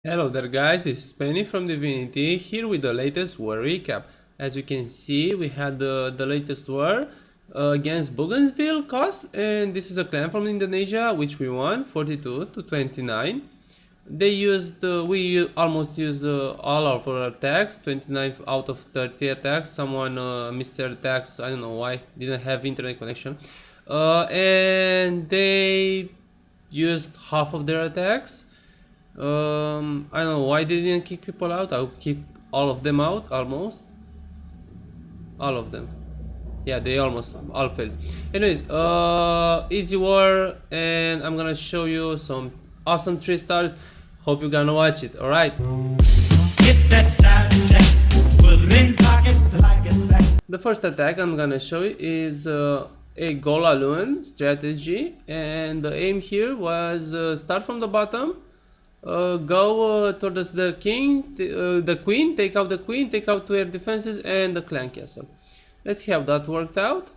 Hello there guys, this is Penny from Divinity, here with the latest war recap. As you can see, we had the latest war against bougenville cause, and this is a clan from Indonesia which we won 42 to 29. They used, almost used all of our attacks, 29 out of 30 attacks. Someone missed their attacks, I don't know why, didn't have internet connection. And they used half of their attacks. I don't know why they didn't kick people out. I'll kick all of them out, almost. All of them. Yeah, they almost all failed. Anyways, easy war, and I'm gonna show you some awesome 3 stars. Hope you're gonna watch it, alright? The first attack I'm gonna show you is a goal alone strategy, and the aim here was start from the bottom, go towards the king, the queen, take out the queen, take out 2 air defenses and the clan castle. Let's see how that worked out.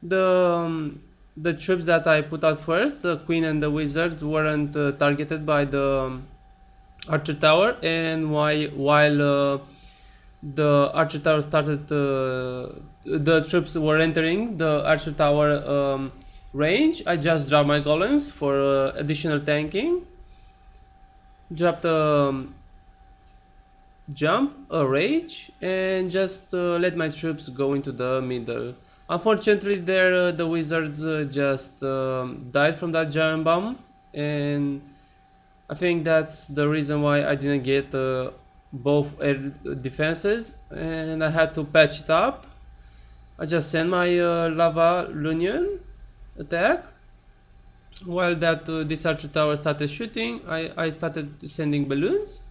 The troops that I put out first, the queen and the wizards, weren't targeted by the archer tower, and while the archer tower started, the troops were entering the archer tower range, I just dropped my golems for additional tanking. Dropped a jump, a rage, and just let my troops go into the middle. Unfortunately, there the wizards just died from that giant bomb, and I think that's the reason why I didn't get both air defenses, and I had to patch it up. I just sent my lava lunion attack. While that this archer tower started shooting, I started sending balloons.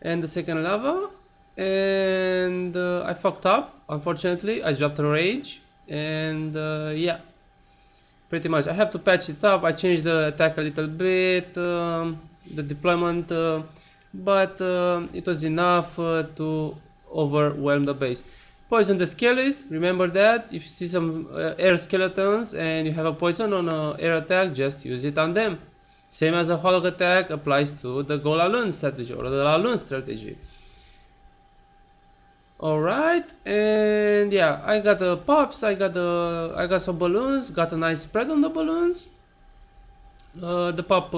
And the second lava, and I fucked up, unfortunately. I dropped a rage, and yeah, pretty much I have to patch it up. I changed the attack a little bit, the deployment, but it was enough to overwhelm the base. Poison the skellies, remember that. If you see some air skeletons and you have a poison on an air attack, just use it on them. Same as a hollow attack applies to the go Laloon strategy or the Laloon strategy. Alright, and yeah, I got the pops, I got some balloons, got a nice spread on the balloons. The pop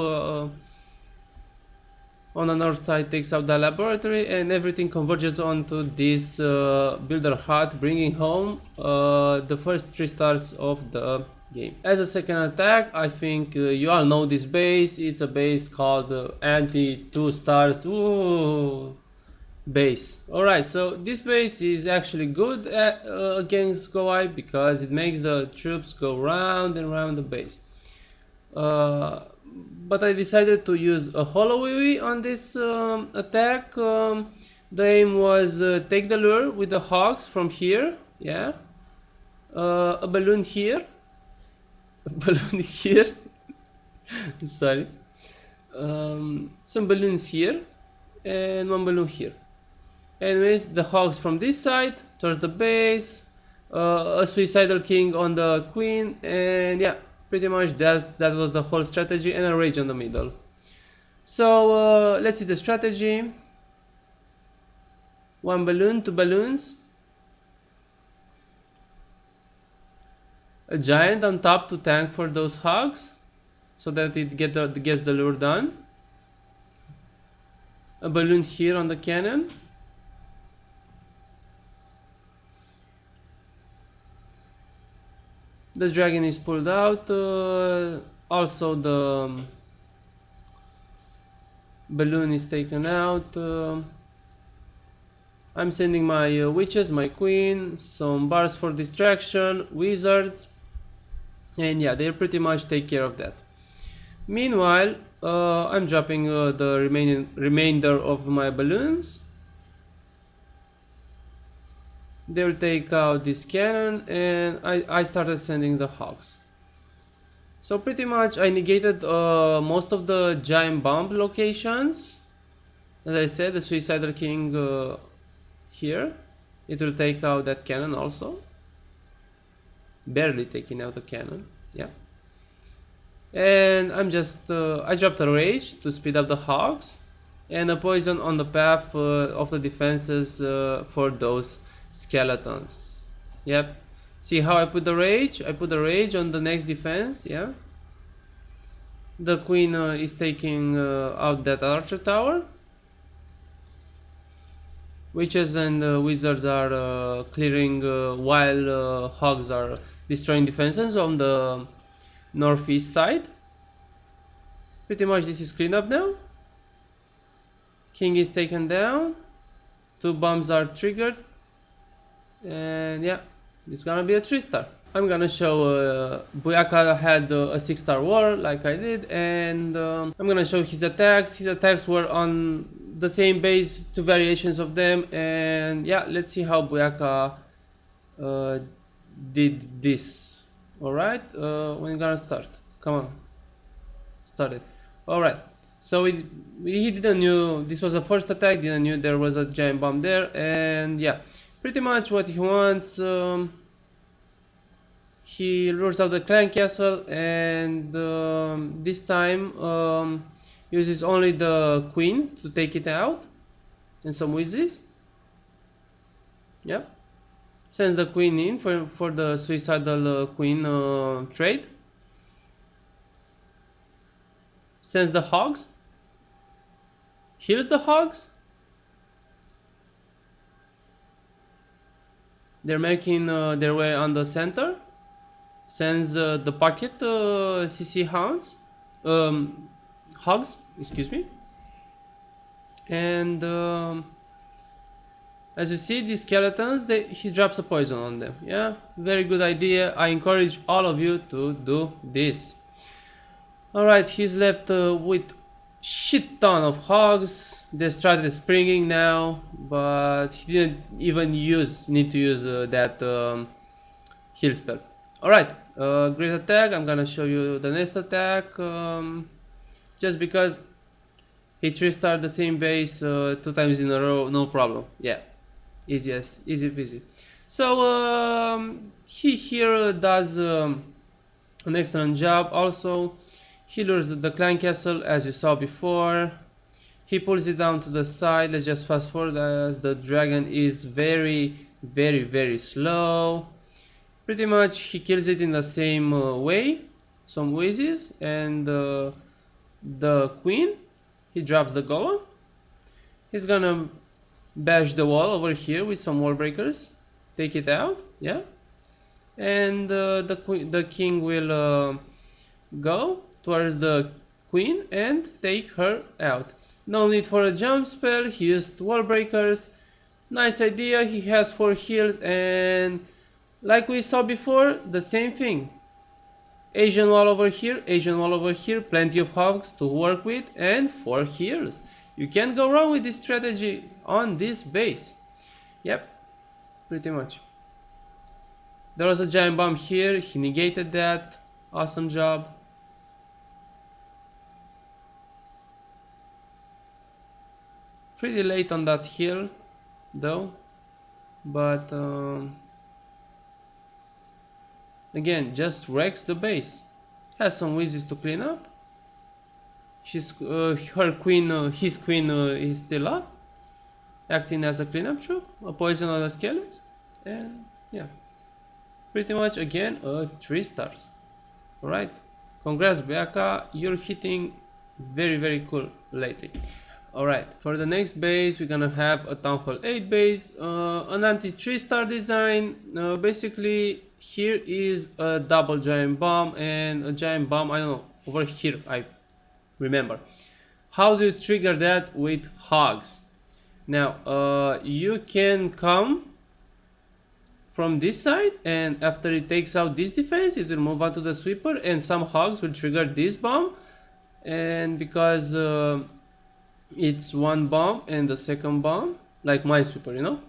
on the north side takes out the laboratory, and everything converges onto this builder hut, bringing home the first 3 stars of the game. As a second attack, I think you all know this base. It's a base called anti 2 stars base. Alright, so this base is actually good against Goai because it makes the troops go round and round the base. But I decided to use a hollow on this attack. The aim was take the lure with the hogs from here, yeah, a balloon here, a balloon here, sorry, some balloons here, and 1 balloon here. Anyways, the hogs from this side towards the base, a suicidal king on the queen, and yeah, pretty much that was the whole strategy, and a rage on the middle. So let's see the strategy. 1 balloon, 2 balloons, a giant on top to tank for those hogs so that it gets the lure done, a balloon here on the cannon, the dragon is pulled out, also the balloon is taken out. I'm sending my witches, my queen, some bars for distraction, wizards, and yeah, they pretty much take care of that. Meanwhile, I'm dropping the remainder of my balloons. They will take out this cannon, and I started sending the hogs. So pretty much I negated most of the giant bomb locations. As I said, the suicidal king here, it will take out that cannon also. Barely taking out the cannon, yeah. And I dropped a rage to speed up the hogs, and a poison on the path of the defenses for those skeletons. Yep. See how I put the rage? I put the rage on the next defense. Yeah. The queen is taking out that archer tower. Witches and wizards are clearing while hogs are destroying defenses on the northeast side. Pretty much this is clean up now. King is taken down. 2 bombs are triggered. And yeah, it's gonna be a 3-star. I'm gonna show Buyaka had a 6-star war like I did, and I'm gonna show his attacks. His attacks were on the same base, 2 variations of them, and yeah, let's see how Buyaka did this. Alright, when you gonna start? Come on, start it. Alright, so he didn't knew this was a first attack, didn't knew there was a giant bomb there, and yeah, pretty much what he wants. He lures out the clan castle, and this time uses only the queen to take it out and some wizards. Yeah, sends the queen in for the suicidal queen trade. Sends the hogs, heals the hogs. They're making their way on the center. Sends the pocket CC hounds, hogs, excuse me. And as you see, these skeletons, he drops a poison on them. Yeah, very good idea. I encourage all of you to do this. Alright, he's left with shit ton of hogs. They started springing now, but he didn't even need to use that heal spell. Alright, great attack. I'm gonna show you the next attack, just because he 3-starred the same base 2 times in a row, no problem. Yeah, easy peasy. So he here does an excellent job. Also, he lures the clan castle as you saw before. He pulls it down to the side. Let's just fast forward as the dragon is very slow. Pretty much he kills it in the same way, some wheezes, and the queen, he drops the golem. He's gonna bash the wall over here with some wall breakers, take it out, yeah, and the king will go towards the queen and take her out. No need for a jump spell, he used wall breakers. Nice idea. He has 4 heals, and like we saw before, the same thing. Asian wall over here, Asian wall over here, plenty of hogs to work with, and 4 heals. You can't go wrong with this strategy on this base. Yep, pretty much. There was a giant bomb here, he negated that. Awesome job. Pretty late on that heal though, but again, just wrecks the base. Has some wizards to clean up. She's her queen, his queen is still up, acting as a cleanup troop. A poison on the skeletons, and yeah, pretty much again 3 stars. Alright, congrats Beaka, you're hitting very cool lately. Alright, for the next base we're gonna have a Town Hall 8 base, an anti 3-star design. Basically here is a double giant bomb and a giant bomb, I don't know, over here I remember. How do you trigger that with hogs? Now you can come from this side, and after it takes out this defense it will move on to the sweeper, and some hogs will trigger this bomb, and because it's one bomb and the second bomb, like Minesweeper, you know,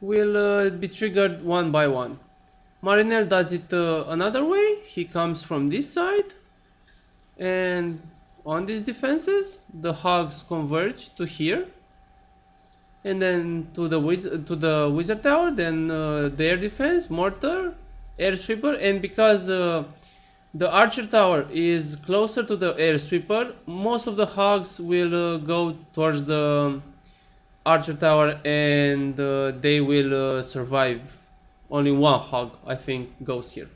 will be triggered one by one. Marinel does it another way. He comes from this side, and on these defenses the hogs converge to here, and then to the wizard tower, then the air defense, mortar, air sweeper, and because The archer tower is closer to the air sweeper. Most of the hogs will go towards the archer tower, and they will survive. Only one hog, I think, goes here.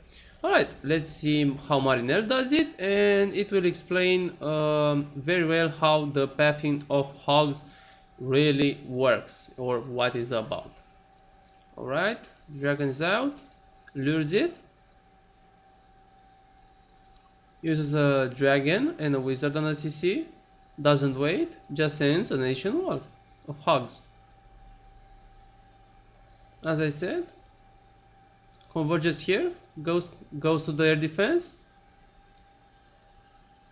Alright, let's see how Mariner does it, and it will explain very well how the pathing of hogs really works, or what is about. Alright, dragons out, lures it, uses a dragon and a wizard on a CC, doesn't wait, just sends a nation wall of hogs. As I said, converges here, goes to the air defense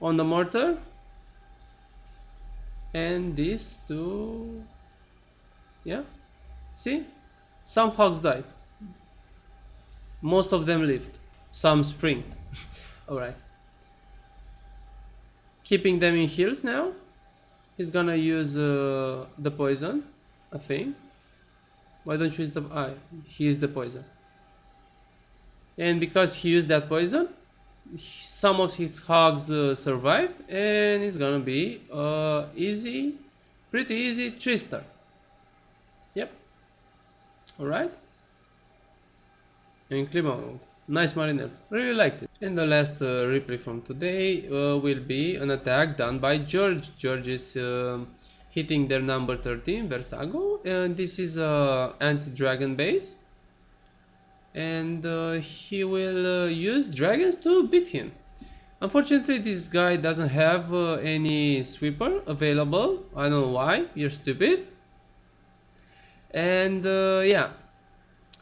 on the mortar, and these two, yeah, see, some hogs died, most of them lived, some spring. Alright, keeping them in heals now. He's gonna use the poison, I think. Why don't you use the he used the poison, and because he used that poison, some of his hogs survived, and it's gonna be easy, pretty easy 3-star. Yep. Alright, in Clima mode. Nice Mariner, really liked it. And the last replay from today will be an attack done by George. George is hitting their number 13, Versago, and this is anti-dragon base. And he will use dragons to beat him. Unfortunately, this guy doesn't have any sweeper available. I don't know why, you're stupid. And yeah,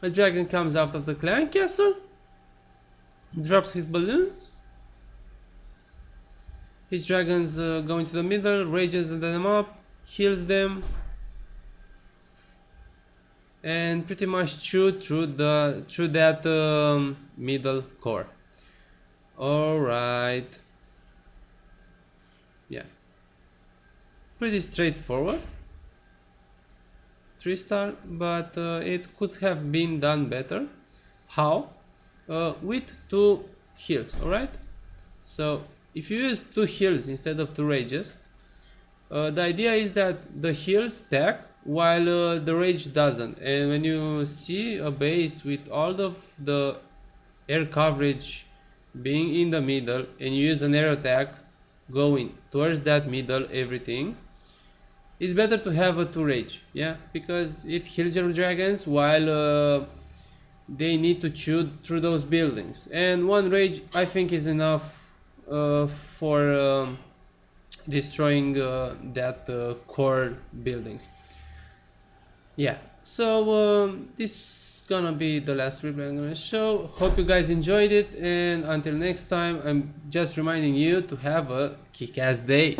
a dragon comes out of the clan castle, drops his balloons. His dragons go into the middle, rages them up, heals them, and pretty much chew through that middle core. Alright, yeah, pretty straightforward 3-star, but it could have been done better. How? With 2 heals. Alright, so if you use 2 heals instead of 2 rages, the idea is that the heals stack while the rage doesn't, and when you see a base with all of the air coverage being in the middle and you use an air attack going towards that middle everything, it's better to have a 2 rage, yeah, because it heals your dragons while they need to chew through those buildings, and 1 rage I think is enough for destroying that core buildings. Yeah, so this is gonna be the last replay I'm gonna show. Hope you guys enjoyed it, and until next time, I'm just reminding you to have a kick-ass day.